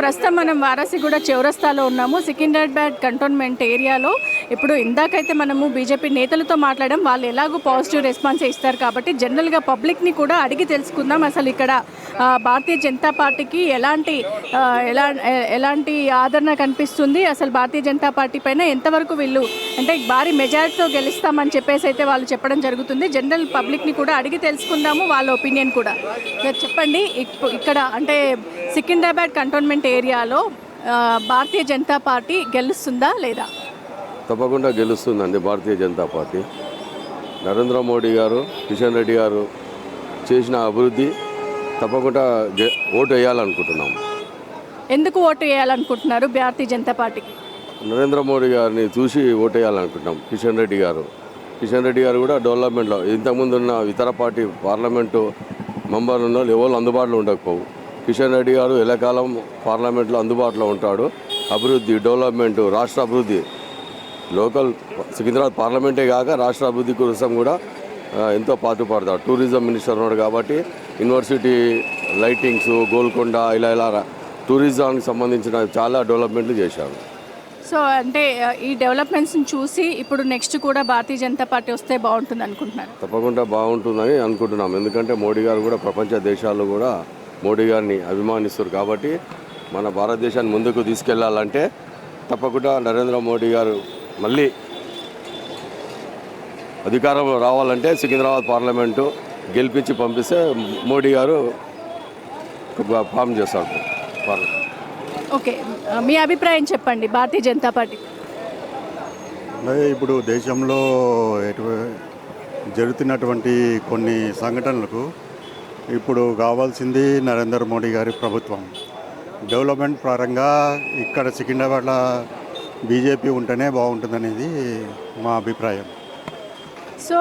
ప్రస్తుతం మనం వారాసిగూడ చౌరస్తాలో ఉన్నాము. సికింద్రాబాద్ కంటోన్మెంట్ ఏరియాలో ఇప్పుడు ఇందాకైతే మనము బీజేపీ నేతలతో మాట్లాడడం, వాళ్ళు ఎలాగో పాజిటివ్ రెస్పాన్స్ ఇస్తారు కాబట్టి జనరల్గా పబ్లిక్ని కూడా అడిగి తెలుసుకుందాం. అసలు ఇక్కడ భారతీయ జనతా పార్టీకి ఎలాంటి ఆదరణ కనిపిస్తుంది, అసలు భారతీయ జనతా పార్టీ పైన ఎంతవరకు వీళ్ళు అంటే భారీ మెజారిటీతో గెలుస్తామని చెప్పేసి అయితే వాళ్ళు చెప్పడం జరుగుతుంది. జనరల్ పబ్లిక్ని కూడా అడిగి తెలుసుకుందాము, వాళ్ళ ఒపీనియన్ కూడా. చెప్పండి, ఇక్కడ అంటే సికింద్రాబాద్ కంటోన్మెంట్ ఏరియాలో భారతీయ జనతా పార్టీ గెలుస్తుందా లేదా? తప్పకుండా గెలుస్తుందండి భారతీయ జనతా పార్టీ. నరేంద్ర మోడీ గారు, కిషన్ రెడ్డి గారు చేసిన అభివృద్ధి తప్పకుండా ఓటు వేయాలనుకుంటున్నాము. ఎందుకు ఓటు వేయాలనుకుంటున్నారు భారతీయ జనతా పార్టీకి? నరేంద్ర మోడీ గారిని చూసి ఓటు వేయాలనుకుంటున్నాం. కిషన్ రెడ్డి గారు కూడా డెవలప్మెంట్లో ఇంతకుముందు ఉన్న ఇతర పార్టీ పార్లమెంటు మెంబర్ ఉన్న ఎవరు అందుబాటులో ఉండకపోవు. కిషన్ రెడ్డి గారు ఎల్లకాలం పార్లమెంట్లో అందుబాటులో ఉంటాడు. అభివృద్ధి, డెవలప్మెంటు, రాష్ట్ర అభివృద్ధి, లోకల్ సికింద్రాబాద్ పార్లమెంటే కాక రాష్ట్ర అభివృద్ధి కోసం కూడా ఎంతో పాటుపడతాడు. టూరిజం మినిస్టర్ ఉన్నాడు కాబట్టి యూనివర్సిటీ లైటింగ్స్, గోల్కొండ ఇలా టూరిజానికి సంబంధించిన చాలా డెవలప్మెంట్లు చేశారు. సో అంటే ఈ డెవలప్మెంట్స్ని చూసి ఇప్పుడు నెక్స్ట్ కూడా భారతీయ జనతా పార్టీ వస్తే బాగుంటుంది అనుకుంటున్నారు? తప్పకుండా బాగుంటుందని అనుకుంటున్నాం. ఎందుకంటే మోడీ గారు కూడా ప్రపంచ దేశాల్లో కూడా మోడీ గారిని అభిమానిస్తారు కాబట్టి మన భారతదేశాన్ని ముందుకు తీసుకెళ్లాలంటే తప్పకుండా నరేంద్ర మోడీ గారు మళ్ళీ అధికారంలో రావాలంటే సికింద్రాబాద్ పార్లమెంటు గెలిపించి పంపిస్తే మోడీ గారు ఫామ్ చేస్తారు. ఓకే, మీ అభిప్రాయం చెప్పండి భారతీయ జనతా పార్టీ. ఇప్పుడు దేశంలో జరుగుతున్నటువంటి కొన్ని సంఘటనలకు ఇప్పుడు కావాల్సింది నరేంద్ర మోడీ గారి ప్రభుత్వం. డెవలప్మెంట్ పరంగా ఇక్కడ సికింద్రాబాద్లో బీజేపీ ఉంటేనే బాగుంటుందనేది మా అభిప్రాయం. సో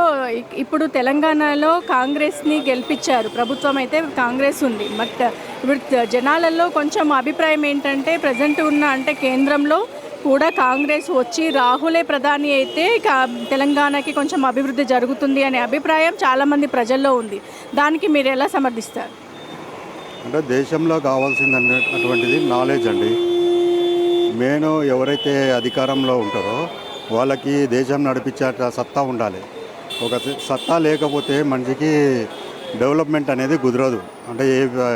ఇప్పుడు తెలంగాణలో కాంగ్రెస్ని గెలిపించారు, ప్రభుత్వం అయితే కాంగ్రెస్ ఉంది. బట్ ఇప్పుడు జనాలలో కొంచెం అభిప్రాయం ఏంటంటే ప్రజెంట్ ఉన్న అంటే కేంద్రంలో కూడా కాంగ్రెస్ వచ్చి రాహులే ప్రధాని అయితే తెలంగాణకి కొంచెం అభివృద్ధి జరుగుతుంది అనే అభిప్రాయం చాలామంది ప్రజల్లో ఉంది. దానికి మీరు ఎలా సమర్థిస్తారు? అంటే దేశంలో కావాల్సింది అటువంటిది నాలెడ్జ్ అండి. మెయిన్ ఎవరైతే అధికారంలో ఉంటారో వాళ్ళకి దేశం నడిపించే సత్తా ఉండాలి. ఒక సత్తా లేకపోతే మనిషికి డెవలప్మెంట్ అనేది కుదరదు. అంటే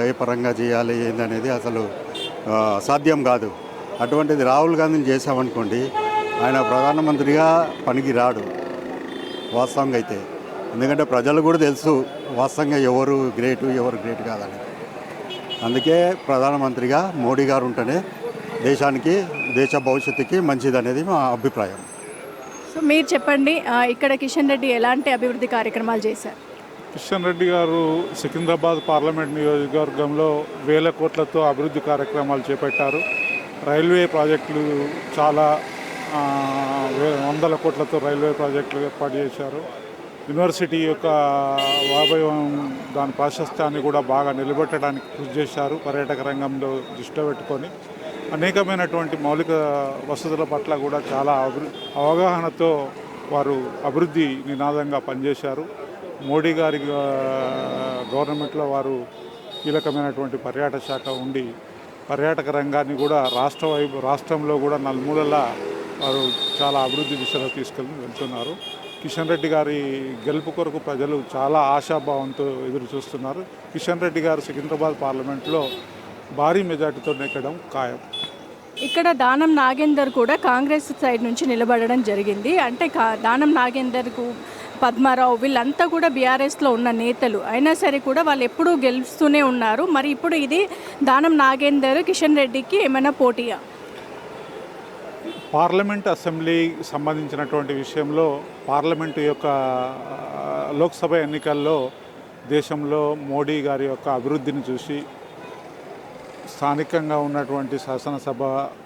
ఏ పరంగా చేయాలి ఏందనేది అసలు సాధ్యం కాదు. అటువంటిది రాహుల్ గాంధీని చేసామనుకోండి, ఆయన ప్రధానమంత్రిగా పనికి రాడు వాస్తవంగా అయితే. ఎందుకంటే ప్రజలు కూడా తెలుసు వాస్తవంగా ఎవరు గ్రేట్ కాదని. అందుకే ప్రధానమంత్రిగా మోడీ గారు ఉంటేనే దేశానికి, దేశ భవిష్యత్తుకి మంచిదనేది మా అభిప్రాయం. సో మీరు చెప్పండి, ఇక్కడ కిషన్ రెడ్డి ఎలాంటి అభివృద్ధి కార్యక్రమాలు చేశారు? కిషన్ రెడ్డి గారు సికింద్రాబాద్ పార్లమెంట్ నియోజకవర్గంలో వేల కోట్లతో అభివృద్ధి కార్యక్రమాలు చేపట్టారు. రైల్వే ప్రాజెక్టులు చాలా వందల కోట్లతో రైల్వే ప్రాజెక్టులు ఏర్పాటు చేశారు. యూనివర్సిటీ యొక్క వైభవం, దాని ప్రాశస్త్యాన్ని కూడా బాగా నిలబెట్టడానికి కృషి చేశారు. పర్యాటక రంగంలో దృష్టిలో పెట్టుకొని అనేకమైనటువంటి మౌలిక వసతుల పట్ల కూడా చాలా అవగాహనతో వారు అభివృద్ధి నినాదంగా పనిచేశారు. మోడీ గారి గవర్నమెంట్లో వారు కీలకమైనటువంటి పర్యాటక శాఖ ఉండి పర్యాటక రంగాన్ని కూడా రాష్ట్రంలో కూడా నలుమూలలా వారు చాలా అభివృద్ధి దిశలో తీసుకెళ్ళి వెళ్తున్నారు. కిషన్ రెడ్డి గారి గెలుపు కొరకు ప్రజలు చాలా ఆశాభావంతో ఎదురు చూస్తున్నారు. కిషన్ రెడ్డి గారు సికింద్రాబాద్ పార్లమెంట్లో భారీ మెజార్టీతో నెగ్గడం ఖాయం. ఇక్కడ దానం నాగేందర్ కూడా కాంగ్రెస్ సైడ్ నుంచి నిలబడడం జరిగింది. అంటే దానం నాగేందర్కు, పద్మారావు వీళ్ళంతా కూడా బీఆర్ఎస్లో ఉన్న నేతలు అయినా సరే కూడా వాళ్ళు ఎప్పుడూ గెలుస్తూనే ఉన్నారు. మరి ఇప్పుడు ఇది దానం నాగేందర్ కిషన్ రెడ్డికి ఏమైనా పోటీయా? పార్లమెంట్ అసెంబ్లీకి సంబంధించినటువంటి విషయంలో పార్లమెంటు యొక్క లోక్సభ ఎన్నికల్లో దేశంలో మోడీ గారి యొక్క అభివృద్ధిని చూసి స్థానికంగా ఉన్నటువంటి శాసనసభ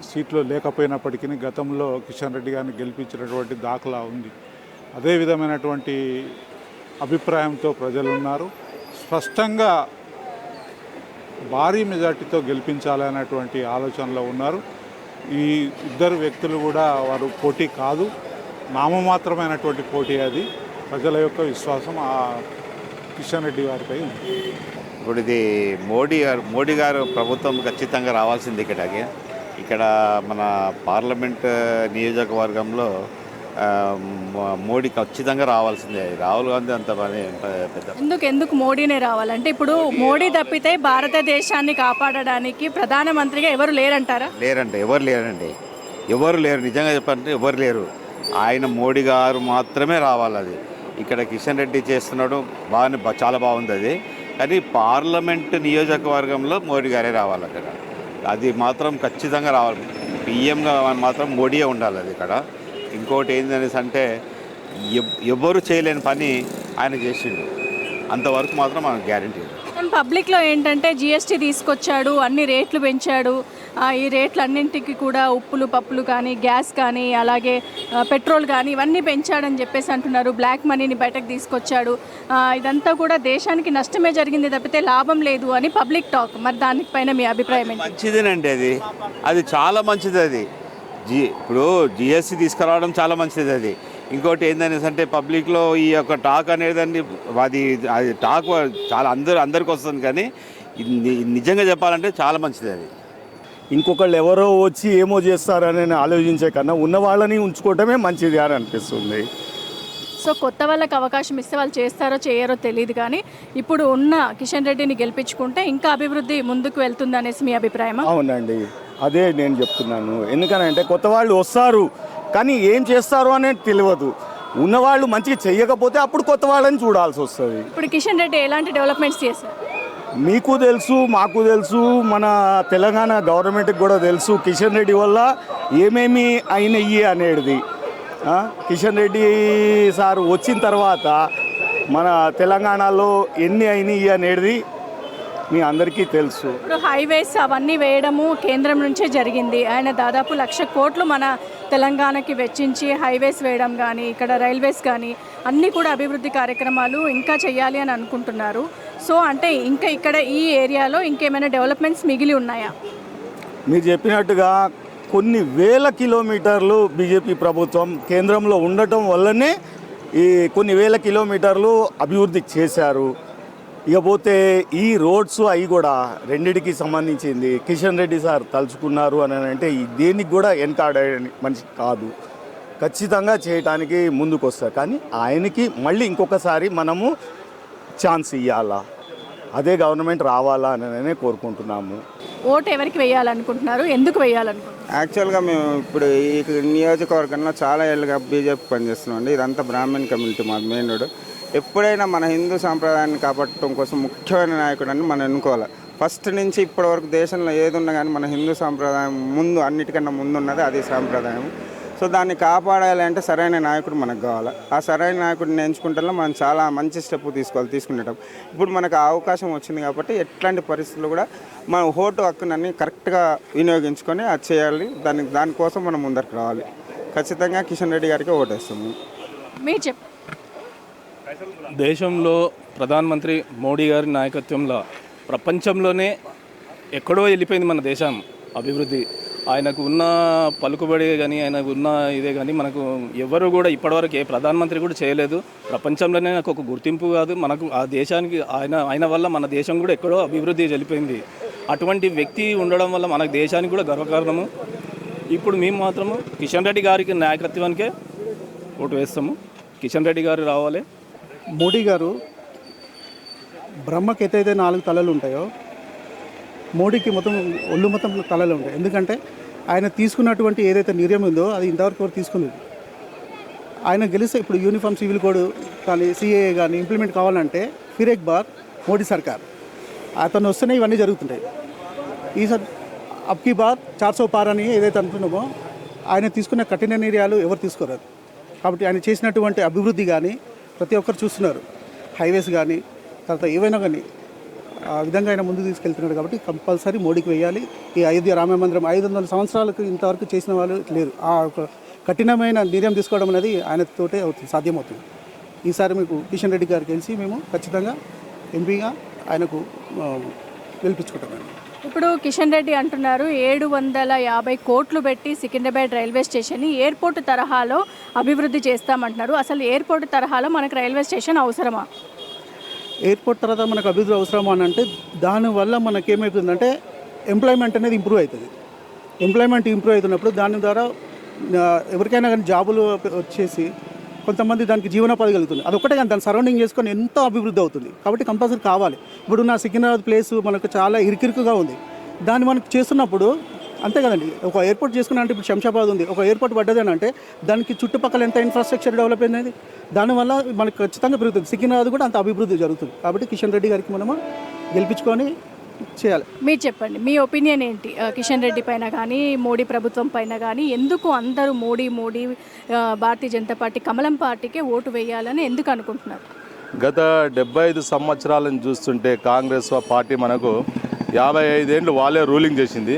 సీట్లు లేకపోయినప్పటికీ గతంలో కిషన్ రెడ్డి గారిని గెలిపించినటువంటి దాఖలా ఉంది. అదే విధమైనటువంటి అభిప్రాయంతో ప్రజలు ఉన్నారు. స్పష్టంగా భారీ మెజార్టీతో గెలిపించాలనేటువంటి ఆలోచనలో ఉన్నారు. ఈ ఇద్దరు వ్యక్తులు కూడా వారు పోటీ కాదు, నామమాత్రమైనటువంటి పోటీ. అది ప్రజల యొక్క విశ్వాసం ఆ కిషన్ రెడ్డి గారిపై ఉంది. ఇప్పుడు ఇది మోడీ గారు ప్రభుత్వం ఖచ్చితంగా రావాల్సింది ఇక్కడ మన పార్లమెంట్ నియోజకవర్గంలో మోడీ ఖచ్చితంగా రావాల్సిందే. రాహుల్ గాంధీ అంత పని పెద్ద ఎందుకు మోడీనే రావాలంటే ఇప్పుడు మోడీ తప్పితే భారతదేశాన్ని కాపాడడానికి ప్రధానమంత్రిగా ఎవరు లేరంటారా? ఎవరు లేరు నిజంగా చెప్పాలంటే ఎవరు లేరు. ఆయన మోడీ గారు మాత్రమే రావాలి. అది ఇక్కడ కిషన్ రెడ్డి చేస్తున్నాడు చాలా బాగుంది అది. కానీ పార్లమెంట్ నియోజకవర్గంలో మోడీ గారే రావాలి అక్కడ. అది మాత్రం ఖచ్చితంగా రావాలి. పిఎంగా మాత్రం మోడీయే ఉండాలి అది ఇక్కడ. ఇంకోటి ఏంటనేసి అంటే ఎవరు చేయలేని పని ఆయన చేసిండు. అంతవరకు మాత్రం మనకు గ్యారంటీ. పబ్లిక్లో ఏంటంటే జిఎస్టీ తీసుకొచ్చాడు, అన్ని రేట్లు పెంచాడు. ఈ రేట్లన్నింటికి కూడా ఉప్పులు పప్పులు కానీ గ్యాస్ కానీ అలాగే పెట్రోల్ కానీ ఇవన్నీ పెంచాడని చెప్పేసి అంటున్నారు. బ్లాక్ మనీని బయటకు తీసుకొచ్చాడు. ఇదంతా కూడా దేశానికి నష్టమే జరిగింది తప్పితే లాభం లేదు అని పబ్లిక్ టాక్. మరి దానిపైన మీ అభిప్రాయం ఏంటి? మంచిదేనండి అది చాలా మంచిది. అది ఇప్పుడు జిఎస్టీ తీసుకురావడం చాలా మంచిది. అది ఇంకోటి ఏంటనేసి అంటే పబ్లిక్లో ఈ యొక్క టాక్ అనేదాన్ని అది టాక్ చాలా అందరికి వస్తుంది. కానీ నిజంగా చెప్పాలంటే చాలా మంచిది. అది ఇంకొకళ్ళు ఎవరో వచ్చి ఏమో చేస్తారని ఆలోచించే కన్నా ఉన్న వాళ్ళని ఉంచుకోవటమే మంచిది అని అనిపిస్తుంది. సో కొత్త వాళ్ళకి అవకాశం ఇస్తే వాళ్ళు చేస్తారో చేయరో తెలియదు. కానీ ఇప్పుడు ఉన్న కిషన్ రెడ్డిని గెలిపించుకుంటే ఇంకా అభివృద్ధి ముందుకు వెళ్తుంది అనేసి మీ అభిప్రాయమా? అవునండి, అదే నేను చెప్తున్నాను. ఎందుకనంటే కొత్త వాళ్ళు వస్తారు కానీ ఏం చేస్తారు అనేది తెలియదు. ఉన్నవాళ్ళు మంచిగా చెయ్యకపోతే అప్పుడు కొత్త వాళ్ళని చూడాల్సి వస్తుంది. ఇప్పుడు కిషన్ రెడ్డి ఎలాంటి డెవలప్మెంట్స్ చేశారు? మీకు తెలుసు, మాకు తెలుసు, మన తెలంగాణ గవర్నమెంట్కి కూడా తెలుసు కిషన్ రెడ్డి వల్ల ఏమేమి అయినాయి అనేది. కిషన్ రెడ్డి సార్ వచ్చిన తర్వాత మన తెలంగాణలో ఎన్ని అయినాయి అనేది మీ అందరికీ తెలుసు. ఇప్పుడు హైవేస్ అవన్నీ వేయడము కేంద్రం నుంచే జరిగింది. ఆయన దాదాపు 1,00,000 కోట్లు మన తెలంగాణకి వెచ్చించి హైవేస్ వేయడం కానీ ఇక్కడ రైల్వేస్ కానీ అన్నీ కూడా అభివృద్ధి కార్యక్రమాలు ఇంకా చేయాలి అని అనుకుంటున్నారు. సో అంటే ఇంకా ఇక్కడ ఈ ఏరియాలో ఇంకేమైనా డెవలప్మెంట్స్ మిగిలి ఉన్నాయా? మీరు చెప్పినట్టుగా కొన్ని వేల కిలోమీటర్లు బీజేపీ ప్రభుత్వం కేంద్రంలో ఉండటం వల్లనే ఈ కొన్ని వేల కిలోమీటర్లు అభివృద్ధి చేశారు. ఇకపోతే ఈ రోడ్స్ అవి కూడా రెండిటికి సంబంధించింది కిషన్ రెడ్డి సార్ తలుచుకున్నారు అని అంటే దేనికి కూడా వెనకాడే మనిషి కాదు. ఖచ్చితంగా చేయటానికి ముందుకు వస్తారు. కానీ ఆయనకి మళ్ళీ ఇంకొకసారి మనము ఛాన్స్ ఇవ్వాలా, అదే గవర్నమెంట్ రావాలా అని కోరుకుంటున్నాము. ఓటు ఎవరికి వేయాలనుకుంటున్నారు, ఎందుకు వేయాలనుకుంటున్నారు? యాక్చువల్గా మేము ఇప్పుడు ఈ నియోజకవర్గంలో చాలా ఏళ్ళుగా బీజేపీ పనిచేస్తున్నాం అండి. ఇదంతా బ్రాహ్మణ్ కమ్యూనిటీ మా మెయిన్ రోడ్. ఎప్పుడైనా మన హిందూ సాంప్రదాయాన్ని కాపాడటం కోసం ముఖ్యమైన నాయకుడని మనం ఎన్నుకోవాలి. ఫస్ట్ నుంచి ఇప్పటి వరకు దేశంలో ఏది ఉన్నా కానీ మన హిందూ సాంప్రదాయం ముందు అన్నిటికన్నా ముందు ఉన్నది అది సాంప్రదాయం. సో దాన్ని కాపాడాలి అంటే సరైన నాయకుడు మనకు కావాలి. ఆ సరైన నాయకుడిని ఎంచుకుంటే మనం చాలా మంచి స్టెప్ తీసుకునేటం. ఇప్పుడు మనకు ఆ అవకాశం వచ్చింది కాబట్టి ఎట్లాంటి పరిస్థితులు కూడా మన ఓటు హక్కునని కరెక్ట్గా వినియోగించుకొని అది చేయాలి. దానికోసం మనం ముందరికి రావాలి. ఖచ్చితంగా కిషన్ రెడ్డి గారికి ఓటేస్తాము. మీరు చెప్పండి. దేశంలో ప్రధానమంత్రి మోడీ గారి నాయకత్వంలో ప్రపంచంలోనే ఎక్కడో వెళ్ళిపోయింది మన దేశం అభివృద్ధి. ఆయనకు ఉన్న పలుకుబడి కానీ ఆయనకు ఉన్న ఇదే కానీ మనకు ఎవరు కూడా ఇప్పటివరకు ఏ ప్రధానమంత్రి కూడా చేయలేదు. ప్రపంచంలోనే నాకు ఒక గుర్తింపు కాదు మనకు ఆ దేశానికి. ఆయన వల్ల మన దేశం కూడా ఎక్కడో అభివృద్ధి వెళ్ళిపోయింది. అటువంటి వ్యక్తి ఉండడం వల్ల మన దేశానికి కూడా గర్వకారణము. ఇప్పుడు మేము మాత్రము కిషన్ రెడ్డి గారికి నాయకత్వానికే ఓటు వేస్తాము. కిషన్ రెడ్డి గారు రావాలి. మోడీ గారు బ్రహ్మకి ఎత్తైతే 4 తలలు ఉంటాయో మోడీకి ఒళ్ళు మొత్తం తలలు ఉంటాయి. ఎందుకంటే ఆయన తీసుకున్నటువంటి ఏదైతే నిర్ణయం ఉందో అది ఇంతవరకు ఎవరు తీసుకునేది. ఆయన గెలిస్తే ఇప్పుడు యూనిఫామ్ సివిల్ కోడ్ కానీ సిఏఏ కానీ ఇంప్లిమెంట్ కావాలంటే ఫిర్ ఎక్ బార్ మోడీ సర్కార్ అతను వస్తేనే ఇవన్నీ జరుగుతుంటాయి. ఈసారి అబ్కి బార్ 400 పార్ అని ఏదైతే అనుకున్నామో ఆయన తీసుకున్న కఠిన నిర్ణయాలు ఎవరు తీసుకోరాదు. కాబట్టి ఆయన చేసినటువంటి అభివృద్ధి కానీ ప్రతి ఒక్కరు చూస్తున్నారు. హైవేస్ కానీ తర్వాత ఏవైనా కానీ ఆ విధంగా ఆయన ముందుకు తీసుకెళ్తున్నాడు. కాబట్టి కంపల్సరీ మోడీకి వేయాలి. ఈ అయోధ్య రామ మందిరం 500 సంవత్సరాలకు ఇంతవరకు చేసిన వాళ్ళు లేరు. ఆ కఠినమైన నిర్ణయం తీసుకోవడం అనేది ఆయనతోటే అవుతుంది, సాధ్యమవుతుంది. ఈసారి మీకు కిషన్ రెడ్డి గారికి కలిసి మేము ఖచ్చితంగా ఎంపీగా ఆయనకు గెలిపించుకుంటామండి. ఇప్పుడు కిషన్ రెడ్డి అంటున్నారు 750 కోట్లు పెట్టి సికింద్రాబాద్ రైల్వే స్టేషన్ని ఎయిర్పోర్ట్ తరహాలో అభివృద్ధి చేస్తామంటున్నారు. అసలు ఎయిర్పోర్ట్ తరహాలో మనకు రైల్వే స్టేషన్ అవసరమా? ఎయిర్పోర్ట్ తర్వాత మనకు అభివృద్ధి అవసరం అని అంటే దానివల్ల మనకేమవుతుందంటే ఎంప్లాయ్మెంట్ అనేది ఇంప్రూవ్ అవుతుంది. ఎంప్లాయ్మెంట్ ఇంప్రూవ్ అవుతున్నప్పుడు దాని ద్వారా ఎవరికైనా కానీ జాబులు వచ్చేసి కొంతమంది దానికి జీవనోపాధి కలుగుతుంది. అదొక్కటే కానీ దాన్ని సరౌండింగ్ చేసుకొని ఎంతో అభివృద్ధి అవుతుంది. కాబట్టి కంపల్సరీ కావాలి. ఇప్పుడు నా సికింద్రాబాద్ ప్లేస్ మనకు చాలా ఇరుకిరుకుగా ఉంది. దాన్ని మనకు చేస్తున్నప్పుడు అంతే కదండి. ఒక ఎయిర్పోర్ట్ చేసుకున్నా అంటే ఇప్పుడు శంషాబాద్ ఉంది, ఒక ఎయిర్పోర్ట్ పడ్డదని అంటే దానికి చుట్టుపక్కల ఎంత ఇన్ఫ్రాస్ట్రక్చర్ డెవలప్ అయింది, దానివల్ల మనకు ఖచ్చితంగా పెరుగుతుంది. సికింద్రాబాద్ కూడా అంత అభివృద్ధి జరుగుతుంది. కాబట్టి కిషన్ రెడ్డి గారికి మనము గెలిపించుకొని చేయాలి. మీరు చెప్పండి, మీ ఒపీనియన్ ఏంటి? కిషన్ రెడ్డి పైన కానీ మోడీ ప్రభుత్వం పైన కానీ ఎందుకు అందరూ మోడీ భారతీయ జనతా పార్టీ కమలం పార్టీకే ఓటు వేయాలని ఎందుకు అనుకుంటున్నారు? గత 75 సంవత్సరాలను చూస్తుంటే కాంగ్రెస్ పార్టీ మనకు 55 ఏళ్ళు వాళ్ళే రూలింగ్ చేసింది.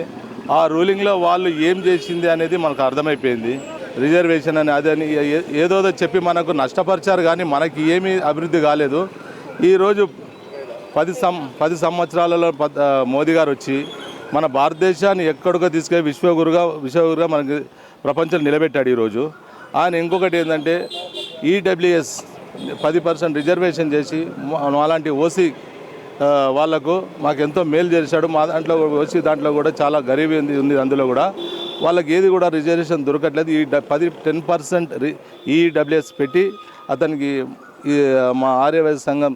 ఆ రూలింగ్లో వాళ్ళు ఏం చేసింది అనేది మనకు అర్థమైపోయింది. రిజర్వేషన్ అని అదని ఏదో చెప్పి మనకు నష్టపరిచారు, కానీ మనకి ఏమీ అభివృద్ధి కాలేదు. ఈరోజు 10 సంవత్సరాలలో మోదీ గారు వచ్చి మన భారతదేశాన్ని ఎక్కడికో తీసుకెళ్ళి విశ్వగురుగా మనకి ప్రపంచంలో నిలబెట్టాడు. ఈరోజు ఆయన ఇంకొకటి ఏంటంటే ఈడబ్ల్యూఎస్ 10% రిజర్వేషన్ చేసి అలాంటి ఓసీ వాళ్లకు మాకు ఎంతో మేలు చేశాడు. మా దాంట్లో ఓసీ దాంట్లో కూడా చాలా గరీబ్ ఉంది. అందులో కూడా వాళ్ళకి ఏది కూడా రిజర్వేషన్ దొరకట్లేదు. ఈ 10% ఈడబ్ల్యూఎస్ పెట్టి అతనికి మా ఆర్యవైశ్య సంఘం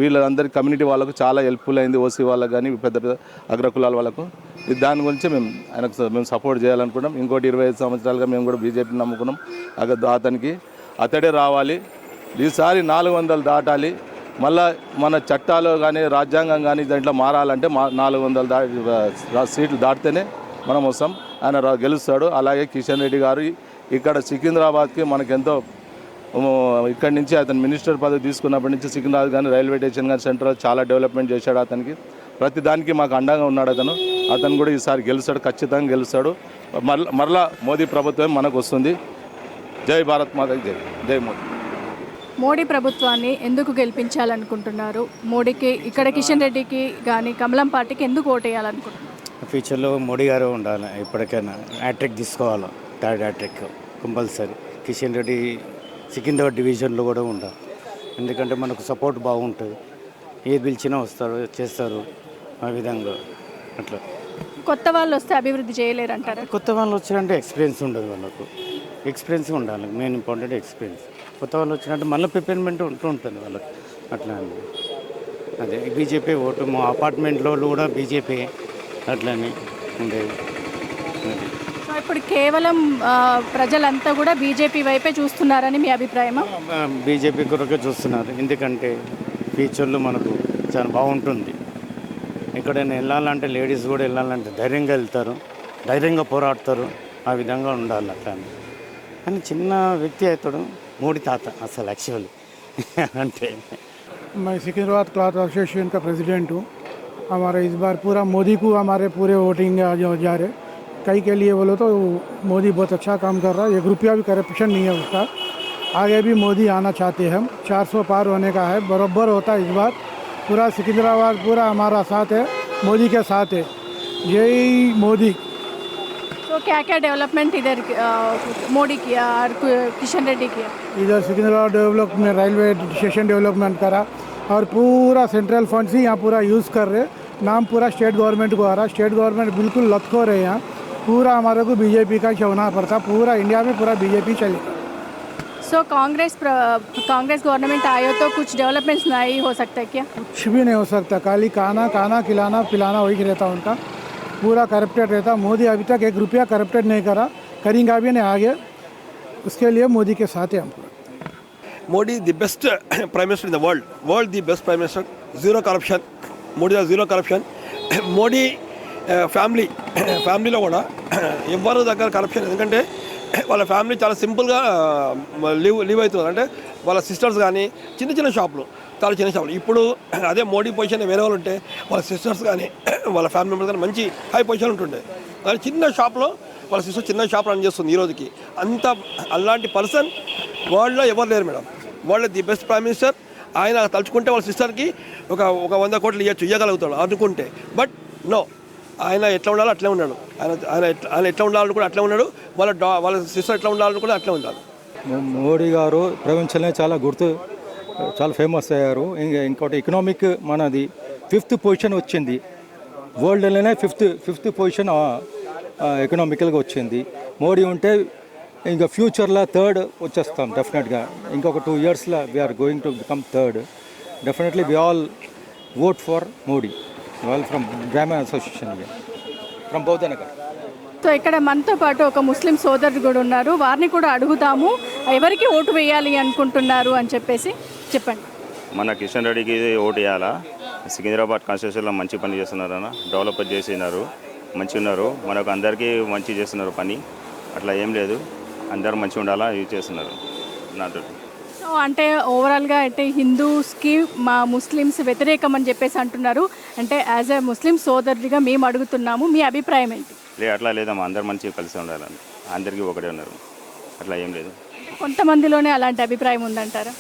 వీళ్ళందరి కమ్యూనిటీ వాళ్ళకు చాలా హెల్ప్ఫుల్ అయింది. ఓసీ వాళ్ళకు కానీ పెద్ద పెద్ద అగ్రకులాల వాళ్ళకు. దాని గురించి మేము సపోర్ట్ చేయాలనుకున్నాం. ఇంకోటి 25 సంవత్సరాలుగా మేము కూడా బీజేపీని నమ్ముకున్నాం. అతనికి అతడే రావాలి. ఈసారి 400 దాటాలి. మళ్ళా మన చట్టాలు కానీ రాజ్యాంగం కానీ దాంట్లో మారాలంటే 400 సీట్లు దాటితేనే మనం వస్తాం. ఆయన గెలుస్తాడు. అలాగే కిషన్ రెడ్డి గారు ఇక్కడ సికింద్రాబాద్కి మనకెంతో ఇక్కడి నుంచి అతను మినిస్టర్ పదవి తీసుకున్నప్పటి నుంచి సికింద్రాబాద్ కానీ రైల్వే స్టేషన్ కానీ సెంట్రల్ చాలా డెవలప్మెంట్ చేశాడు. అతనికి ప్రతి దానికి మాకు అండగా ఉన్నాడు. అతను కూడా ఈసారి గెలుస్తాడు, ఖచ్చితంగా గెలుస్తాడు. మరలా మోదీ ప్రభుత్వం మనకు వస్తుంది. జై భారత్ మాతకి జై. జై మోదీ. మోడీ ప్రభుత్వాన్ని ఎందుకు గెలిపించాలనుకుంటున్నారు? మోడీకి ఇక్కడ కిషన్ రెడ్డికి కానీ కమలం పార్టీకి ఎందుకు ఓటేయాలనుకుంటున్నారు? ఫ్యూచర్లో మోడీ గారు ఉండాలి. ఎప్పటికైనా హ్యాట్రిక్ తీసుకోవాలి. Third hat-trick compulsory. Kishan Reddy Secunderabad డివిజన్లో కూడా ఉండాలి. ఎందుకంటే మనకు సపోర్ట్ బాగుంటుంది. ఏది పిలిచినా వస్తారు, చేస్తారు. ఆ విధంగా అట్లా కొత్త వాళ్ళు వస్తే అభివృద్ధి చేయలేరు అంటారు. కొత్త వాళ్ళు వచ్చారంటే ఎక్స్పీరియన్స్ ఉండదు. వాళ్ళకు ఎక్స్పీరియన్స్ ఉండాలి. Main important experience. కొత్త వాళ్ళు వచ్చినట్టు మళ్ళీ ప్రిపేర్మెంట్ ఉంటుంది వాళ్ళకి. అట్లా అండి. అదే బీజేపీ ఓటు మా అపార్ట్మెంట్లో కూడా బీజేపీ అట్లని ఉండేది. సో ఇప్పుడు కేవలం ప్రజలంతా కూడా బీజేపీ వైపే చూస్తున్నారని మీ అభిప్రాయమా? బీజేపీ కొరకే చూస్తున్నారు. ఎందుకంటే ఫ్యూచర్లో మనకు చాలా బాగుంటుంది. ఎక్కడైనా వెళ్ళాలంటే లేడీస్ కూడా వెళ్ళాలంటే ధైర్యంగా వెళ్తారు, ధైర్యంగా పోరాడతారు. ఆ విధంగా ఉండాలి. అట్లా కానీ చిన్న వ్యక్తి అవుతాడు మోడీ తాత అసలు యాక్చువల్లీ అంటే. मैं सिकंदराबाद क्लॉथ एसोसिएशन का प्रेसिडेंट हूँ. हमारे इस बार पूरा मोदी को हमारे पूरे वोटिंग जा रहे. कई के लिए बोलो तो मोदी बहुत अच्छा काम कर रहा है. 1 रुपया भी करप्शन नहीं है उसका. आगे भी मोदी आना चाहते हैं हम. 400 पार होने का है. बराबर होता है इस बार. पूरा सिकंदराबाद पूरा हमारा साथ है, मोदी के साथ है. जय मोदी. तो क्या क्या डेवलपमेंट इधर मोदी किया और किशन रेड्डी किया? इधर Secunderabad development, railway station development करा और पूरा सेंट्रल फंड से यहाँ पूरा यूज़ कर रहे. नाम पूरा स्टेट गवर्नमेंट को आ रहा. स्टेट गवर्नमेंट बिल्कुल लटको रहे. यहाँ पूरा हमारे को बीजेपी का होना पड़ता. पूरा इंडिया में पूरा बीजेपी चलेगा. सो कांग्रेस गवर्नमेंट आयो तो कुछ डेवलपमेंट्स नहीं हो सकता क्या? कुछ भी नहीं हो सकता. खाली खाना खिलाना पिलाना वही रहता उनका. पूरा करप्टेड रहता. मोदी अभी तक 1 रुपया करप्टेड नहीं करा, करेंगे भी नहीं आगे. उसके लिए मोदी के साथ है हम. Modi the best prime minister in the world the best prime minister. Zero corruption. Modi is zero corruption. Modi ఫ్యామిలీలో కూడా ఎవ్వరు దగ్గర కరప్షన్. ఎందుకంటే వాళ్ళ ఫ్యామిలీ చాలా సింపుల్గా లీవ్ అవుతున్నారు. అంటే వాళ్ళ సిస్టర్స్ కానీ చిన్న షాపులు, చాలా చిన్న షాపులు. ఇప్పుడు అదే మోడీ పొజిషన్ వేరే వాళ్ళు ఉంటే వాళ్ళ సిస్టర్స్ కానీ వాళ్ళ ఫ్యామిలీ మెంబర్స్ కానీ మంచి హై పొజిషన్ ఉంటుండే. కానీ చిన్న షాప్లో వాళ్ళ సిస్టర్ చిన్న షాప్ రన్ చేస్తుంది ఈ రోజుకి. అలాంటి పర్సన్ వరల్డ్లో ఎవరు లేరు madam. World the best prime minister. ఆయన తలుచుకుంటే వాళ్ళ సిస్టర్కి ఒక 100 కోట్లు ఇవ్వగలుగుతాడు అనుకుంటే. బట్ నో, ఆయన ఎట్లా ఉండాలో అట్లే ఉన్నాడు. ఆయన ఎట్లా ఉండాలని కూడా అట్లే ఉన్నాడు. వాళ్ళ సిస్టర్ ఎట్లా ఉండాలని కూడా అట్లే ఉండాలి. మోడీ గారు ప్రపంచంలో చాలా చాలా ఫేమస్ అయ్యారు. ఇంకోటి ఎకనామిక్ మనది 5th పొజిషన్ వచ్చింది, వరల్డ్లోనే ఫిఫ్త్ పొజిషన్ ఎకనామికల్గా వచ్చింది. మోడీ ఉంటే ఇంకా ఫ్యూచర్లో 3rd వచ్చేస్తాం డెఫినెట్గా. ఇంకొక 2 yearsలో we're going to become 3rd. Definitely we all vote for Modi. All from Brahmana association from Bouddhanagar. So ఇక్కడ మనతో పాటు ఒక ముస్లిం సోదరుడు కూడా ఉన్నారు, వారిని కూడా అడుగుతాము ఎవరికి ఓటు వేయాలి అనుకుంటున్నారు అని చెప్పేసి. చెప్పండి. మన కిషన్ రెడ్డికి ఓటు వేయాలా? సికింద్రాబాద్ కాన్స్టిట్యూషన్లో మంచి పని చేస్తున్నారు అన్న, డెవలప్ చేసినారు, మంచి ఉన్నారు, మనకు అందరికీ మంచి చేస్తున్నారు పని. అట్లా ఏం లేదు, అందరూ మంచిగా ఉండాలా యూజ్ చేస్తున్నారు నాతో. సో అంటే ఓవరాల్గా అంటే హిందూస్కి మా ముస్లిమ్స్ వ్యతిరేకం అని చెప్పేసి అంటున్నారు. అంటే యాజ్ ఎ ముస్లిం సోదరుడిగా మేము అడుగుతున్నాము, మీ అభిప్రాయం ఏంటి? అట్లా లేదమ్మా, అందరు మంచిగా కలిసి ఉండాలని, అందరికీ ఒకటే ఉన్నారు, అట్లా ఏం లేదు. కొంతమందిలోనే అలాంటి అభిప్రాయం ఉందంటారా?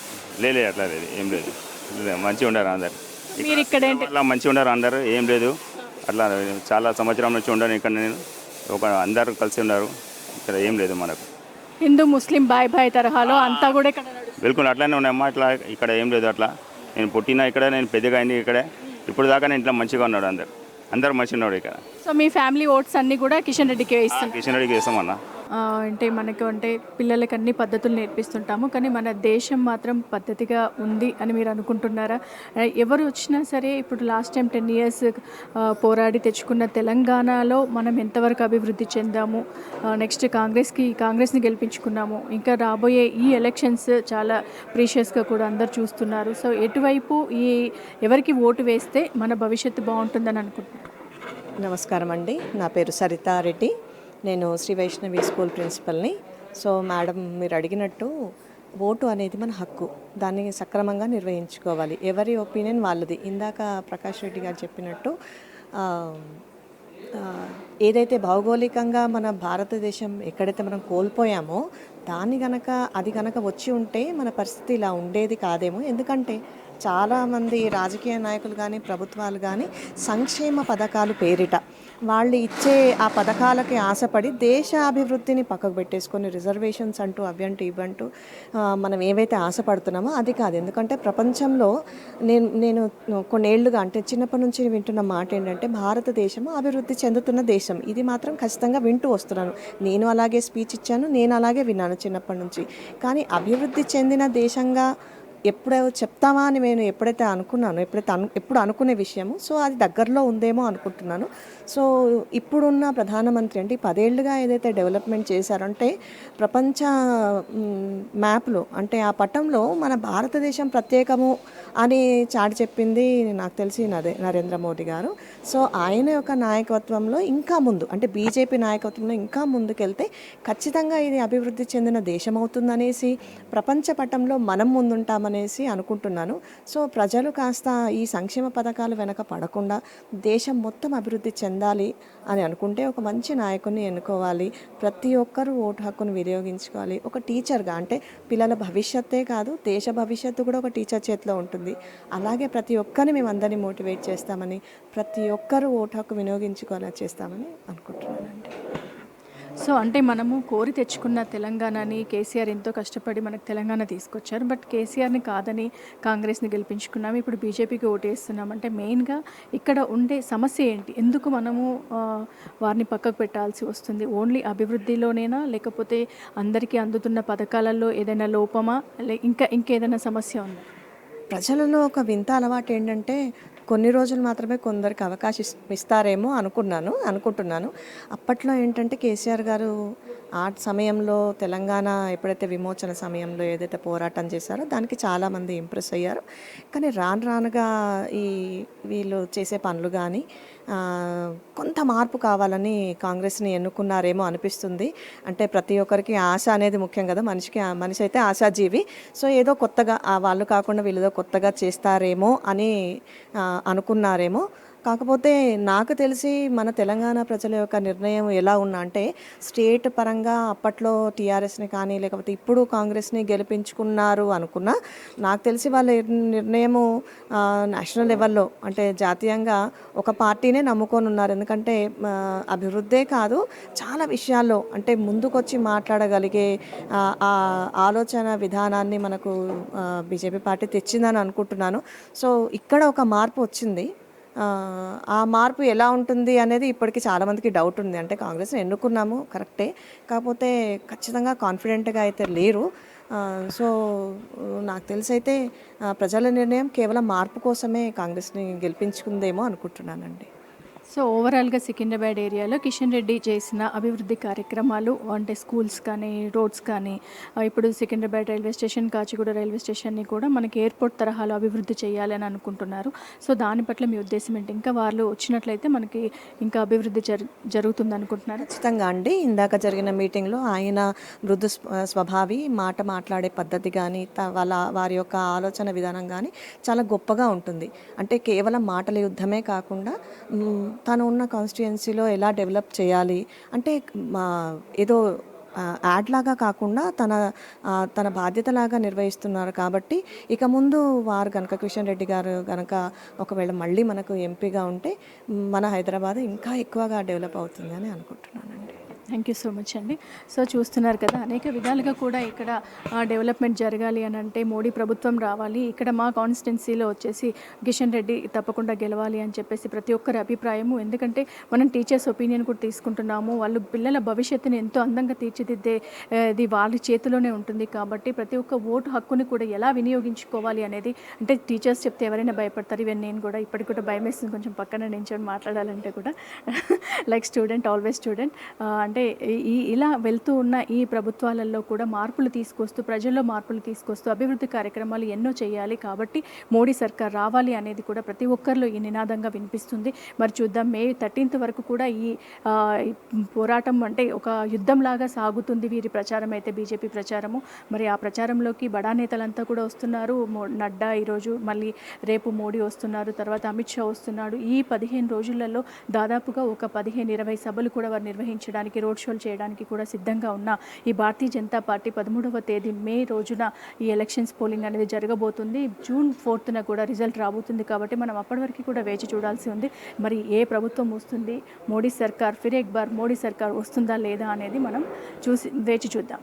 లేదు అట్లా లేదు, ఏం లేదు, మంచిగా ఉండారు అందరు. మీరు ఇక్కడ ఏంటి? అట్లా మంచిగా ఉండారు అందరు, ఏం లేదు. అట్లా చాలా సంవత్సరం నుంచి ఉండను ఇక్కడ నేను, అందరు కలిసి ఉన్నారు, ఇక్కడ ఏం లేదు మనకు. హిందూ ముస్లిం బాయ్ తరహాలో అంతా కూడా ఇక్కడ బిల్కుల్ అట్లానే ఉన్నాయమ్మా. అట్లా ఇక్కడ ఏం లేదు. అట్లా నేను పుట్టిన ఇక్కడ, నేను పెద్దగా అయింది ఇక్కడే, ఇప్పుడు దాకా నేను ఇట్లా మంచిగా ఉన్నాడు, అందరు మంచిగా ఉన్నాడు ఇక్కడ. సో మీ ఫ్యామిలీ ఓట్స్ అన్నీ కూడా కిషన్ రెడ్డికి ఇస్తాం? కిషన్ రెడ్డికి వేస్తామన్నా. అంటే మనకు అంటే పిల్లలకి అన్ని పద్ధతులు నేర్పిస్తుంటాము, కానీ మన దేశం మాత్రం పద్ధతిగా ఉంది అని మీరు అనుకుంటున్నారా? ఎవరు వచ్చినా సరే ఇప్పుడు లాస్ట్ టైం 10 years పోరాడి తెచ్చుకున్న తెలంగాణలో మనం ఎంతవరకు అభివృద్ధి చెందాము, నెక్స్ట్ కాంగ్రెస్ని గెలిపించుకున్నాము, ఇంకా రాబోయే ఈ ఎలక్షన్స్ చాలా ప్రీషియస్గా కూడా అందరు చూస్తున్నారు. సో ఎటువైపు ఎవరికి ఓటు వేస్తే మన భవిష్యత్తు బాగుంటుందని అనుకుంటున్నారు? నమస్కారం అండి, నా పేరు సరితారెడ్డి, నేను Shri Vaishnavi school ప్రిన్సిపల్ని. So madam, మీరు అడిగినట్టు ఓటు అనేది మన హక్కు, దాన్ని సక్రమంగా నిర్వహించుకోవాలి, ఎవరి ఒపీనియన్ వాళ్ళది. ఇందాక ప్రకాష్ రెడ్డి గారు చెప్పినట్టు ఏదైతే భౌగోళికంగా మన భారతదేశం ఎక్కడైతే మనం కోల్పోయామో అది గనక వచ్చి ఉంటే మన పరిస్థితి ఇలా ఉండేది కాదేమో. ఎందుకంటే చాలామంది రాజకీయ నాయకులు కానీ ప్రభుత్వాలు కానీ సంక్షేమ పథకాలు పేరిట వాళ్ళు ఇచ్చే ఆ పథకాలకి ఆశపడి దేశ అభివృద్ధిని పక్కకు పెట్టేసుకొని రిజర్వేషన్స్ అంటూ అవ్వంటూ ఇవ్వంటూ మనం ఏవైతే ఆశపడుతున్నామో అది కాదు. ఎందుకంటే ప్రపంచంలో నేను కొన్నేళ్లుగా అంటే చిన్నప్పటి నుంచి వింటున్న మాట ఏంటంటే భారతదేశము అభివృద్ధి చెందుతున్న దేశం. ఇది మాత్రం ఖచ్చితంగా వింటూ వస్తున్నాను. నేను అలాగే స్పీచ్ ఇచ్చాను, నేను అలాగే విన్నాను చిన్నప్పటి నుంచి. కానీ అభివృద్ధి చెందిన దేశంగా ఎప్పుడో చెప్తామా అని నేను ఎప్పుడైతే అనుకున్నానో, ఎప్పుడు అనుకునే విషయము, సో అది దగ్గరలో ఉందేమో అనుకుంటున్నాను. సో ఇప్పుడున్న ప్రధానమంత్రి అంటే 10 ఏళ్ళుగా ఏదైతే డెవలప్మెంట్ చేశారంటే ప్రపంచ మ్యాప్లో అంటే ఆ పటంలో మన భారతదేశం ప్రత్యేకము అని చాటి చెప్పింది నాకు తెలిసి నరేంద్ర మోదీ గారు. సో ఆయన యొక్క నాయకత్వంలో ఇంకా ముందు అంటే బీజేపీ నాయకత్వంలో ఇంకా ముందుకెళ్తే ఖచ్చితంగా ఇది అభివృద్ధి చెందిన దేశం అవుతుందనేసి ప్రపంచ పటంలో మనం ముందుంటామనేసి అనుకుంటున్నాను. సో ప్రజలు కాస్త ఈ సంక్షేమ పథకాలు వెనక పడకుండా దేశం మొత్తం అభివృద్ధి చెందాలి అని అనుకుంటే ఒక మంచి నాయకుడిని ఎన్నుకోవాలి. ప్రతి ఒక్కరూ ఓటు హక్కును వినియోగించుకోవాలి. ఒక టీచర్గా అంటే పిల్లల భవిష్యత్తే కాదు దేశ భవిష్యత్తు కూడా ఒక టీచర్ చేతిలో ఉంటుంది. అలాగే ప్రతి ఒక్కరిని మేము అందరినీ మోటివేట్ చేస్తామని, ప్రతి ఒక్కరూ ఓటు హక్కు వినియోగించుకోవాలని చేస్తామని అనుకుంటున్నానండి. సో అంటే మనము కోరి తెచ్చుకున్న తెలంగాణని కేసీఆర్ ఎంతో కష్టపడి మనకు తెలంగాణ తీసుకొచ్చారు. బట్ కేసీఆర్ని కాదని కాంగ్రెస్ని గెలిపించుకున్నాము, ఇప్పుడు బీజేపీకి ఓటేస్తున్నాం. అంటే మెయిన్గా ఇక్కడ ఉండే సమస్య ఏంటి? ఎందుకు మనము వారిని పక్కకు పెట్టాల్సి వస్తుంది? ఓన్లీ అభివృద్ధిలోనేనా, లేకపోతే అందరికీ అందుతున్న పథకాలలో ఏదైనా లోపమా, ఇంకేదైనా సమస్య ఉందా? ప్రజలలో ఒక వింత అలవాటు ఏంటంటే కొన్ని రోజులు మాత్రమే కొందరికి అవకాశం ఇస్తారేమో అనుకుంటున్నాను. అప్పట్లో ఏంటంటే కేసీఆర్ గారు ఆ సమయంలో తెలంగాణ ఎప్పుడైతే విమోచన సమయంలో ఏదైతే పోరాటం చేశారో దానికి చాలామంది ఇంప్రెస్ అయ్యారు. కానీ రానుగా వీళ్ళు చేసే పనులు కానీ కొంత మార్పు కావాలని కాంగ్రెస్ని ఎన్నుకున్నారేమో అనిపిస్తుంది. అంటే ప్రతి ఒక్కరికి ఆశ అనేది ముఖ్యం కదా, మనిషి అయితే ఆశాజీవి. సో ఏదో కొత్తగా వాళ్ళు కాకుండా వీళ్ళేదో కొత్తగా చేస్తారేమో అని అనుకున్నారేమో. కాకపోతే నాకు తెలిసి మన తెలంగాణ ప్రజల యొక్క నిర్ణయం ఎలా ఉన్నా అంటే స్టేట్ పరంగా అప్పట్లో టీఆర్ఎస్ని కానీ లేకపోతే ఇప్పుడు కాంగ్రెస్ని గెలిపించుకున్నారు అనుకున్నా నాకు తెలిసి వాళ్ళ నిర్ణయము నేషనల్ లెవెల్లో అంటే జాతీయంగా ఒక పార్టీనే నమ్ముకొని ఉన్నారు. ఎందుకంటే అభివృద్ధే కాదు చాలా విషయాల్లో అంటే ముందుకొచ్చి మాట్లాడగలిగే ఆ ఆలోచన విధానాన్ని మనకు బీజేపీ పార్టీ తెచ్చిందని అనుకుంటున్నాను. సో ఇక్కడ ఒక మార్పు వచ్చింది. ఆ మార్పు ఎలా ఉంటుంది అనేది ఇప్పటికీ చాలామందికి డౌట్ ఉంది. అంటే కాంగ్రెస్ని ఎన్నుకున్నాము కరెక్టే, కాకపోతే ఖచ్చితంగా కాన్ఫిడెంట్గా అయితే లేరు. సో నాకు తెలిసి అయితే ప్రజల నిర్ణయం కేవలం మార్పు కోసమే కాంగ్రెస్ని గెలిపించుకుందేమో అనుకుంటున్నానండి. సో ఓవరాల్గా సికింద్రాబాద్ ఏరియాలో కిషన్ రెడ్డి చేసిన అభివృద్ధి కార్యక్రమాలు అంటే స్కూల్స్ కానీ రోడ్స్ కానీ ఇప్పుడు Secunderabad railway station Kacheguda railway స్టేషన్ని కూడా మనకి ఎయిర్పోర్ట్ తరహాలో అభివృద్ధి చేయాలని అనుకుంటున్నారు. సో దాని పట్ల మీ ఉద్దేశం ఏంటి? ఇంకా వాళ్ళు వచ్చినట్లయితే మనకి ఇంకా అభివృద్ధి జరుగుతుంది అనుకుంటున్నారు? ఖచ్చితంగా అండి. ఇందాక జరిగిన మీటింగ్లో ఆయన మృదు స్వభావి మాట్లాడే పద్ధతి కానీ వారి యొక్క ఆలోచన విధానం కానీ చాలా గొప్పగా ఉంటుంది. అంటే కేవలం మాటల యుద్ధమే కాకుండా తను ఉన్న కాన్స్టిట్యుయెన్సీలో ఎలా డెవలప్ చేయాలి అంటే ఏదో యాడ్ లాగా కాకుండా తన బాధ్యతలాగా నిర్వహిస్తున్నారు. కాబట్టి ఇక ముందు వారు కనుక కిషన్ రెడ్డి గారు కనుక ఒకవేళ మళ్ళీ మనకు ఎంపీగా ఉంటే మన హైదరాబాద్ ఇంకా ఎక్కువగా డెవలప్ అవుతుంది అని అనుకుంటున్నానండి. థ్యాంక్ యూ సో మచ్ అండి. సో చూస్తున్నారు కదా, అనేక విధాలుగా కూడా ఇక్కడ డెవలప్మెంట్ జరగాలి అని అంటే మోడీ ప్రభుత్వం రావాలి, ఇక్కడ మా కాన్స్టిట్యున్సీలో వచ్చేసి కిషన్ రెడ్డి తప్పకుండా గెలవాలి అని చెప్పేసి ప్రతి ఒక్కరి అభిప్రాయము. ఎందుకంటే మనం టీచర్స్ ఒపీనియన్ కూడా తీసుకుంటున్నాము. వాళ్ళు పిల్లల భవిష్యత్తుని ఎంతో అందంగా తీర్చిదిద్దేది వాళ్ళ చేతిలోనే ఉంటుంది. కాబట్టి ప్రతి ఒక్క ఓటు హక్కుని కూడా ఎలా వినియోగించుకోవాలి అనేది అంటే టీచర్స్ చెప్తే ఎవరైనా భయపడతారు. ఈవెన్ నేను కూడా ఇప్పటికి కూడా భయం వేస్తుంది కొంచెం పక్కన నించొని మాట్లాడాలంటే కూడా. Like student always student. అంటే ఇలా వెళ్తూ ఉన్న ఈ ప్రభుత్వాలలో కూడా మార్పులు తీసుకొస్తూ ప్రజల్లో మార్పులు తీసుకొస్తూ అభివృద్ధి కార్యక్రమాలు ఎన్నో చేయాలి. కాబట్టి మోడీ సర్కార్ రావాలి అనేది కూడా ప్రతి ఒక్కరిలో ఈ నినాదంగా వినిపిస్తుంది. మరి చూద్దాం, మే 13th వరకు కూడా ఈ పోరాటం అంటే ఒక యుద్ధంలాగా సాగుతుంది వీరి ప్రచారం అయితే, బీజేపీ ప్రచారము. మరి ఆ ప్రచారంలోకి బడా నేతలంతా కూడా వస్తున్నారు. నడ్డా ఈరోజు, మళ్ళీ రేపు మోడీ వస్తున్నారు, తర్వాత అమిత్ షా వస్తున్నాడు. ఈ 15 రోజులలో దాదాపుగా ఒక 15-20 సభలు కూడా వారు నిర్వహించడానికి, రోడ్ షోలు చేయడానికి కూడా సిద్ధంగా ఉన్న ఈ భారతీయ జనతా పార్టీ 13వ తేదీ మే రోజున ఈ ఎలక్షన్స్ పోలింగ్ అనేది జరగబోతుంది. జూన్ 4th కూడా రిజల్ట్ రాబోతుంది. కాబట్టి మనం అప్పటి వరకు కూడా వేచి చూడాల్సి ఉంది. మరి ఏ ప్రభుత్వం వస్తుంది, మోడీ సర్కార్ ఫిర్ ఎక్ బార్ మోడీ సర్కార్ వస్తుందా లేదా అనేది మనం వేచి చూద్దాం.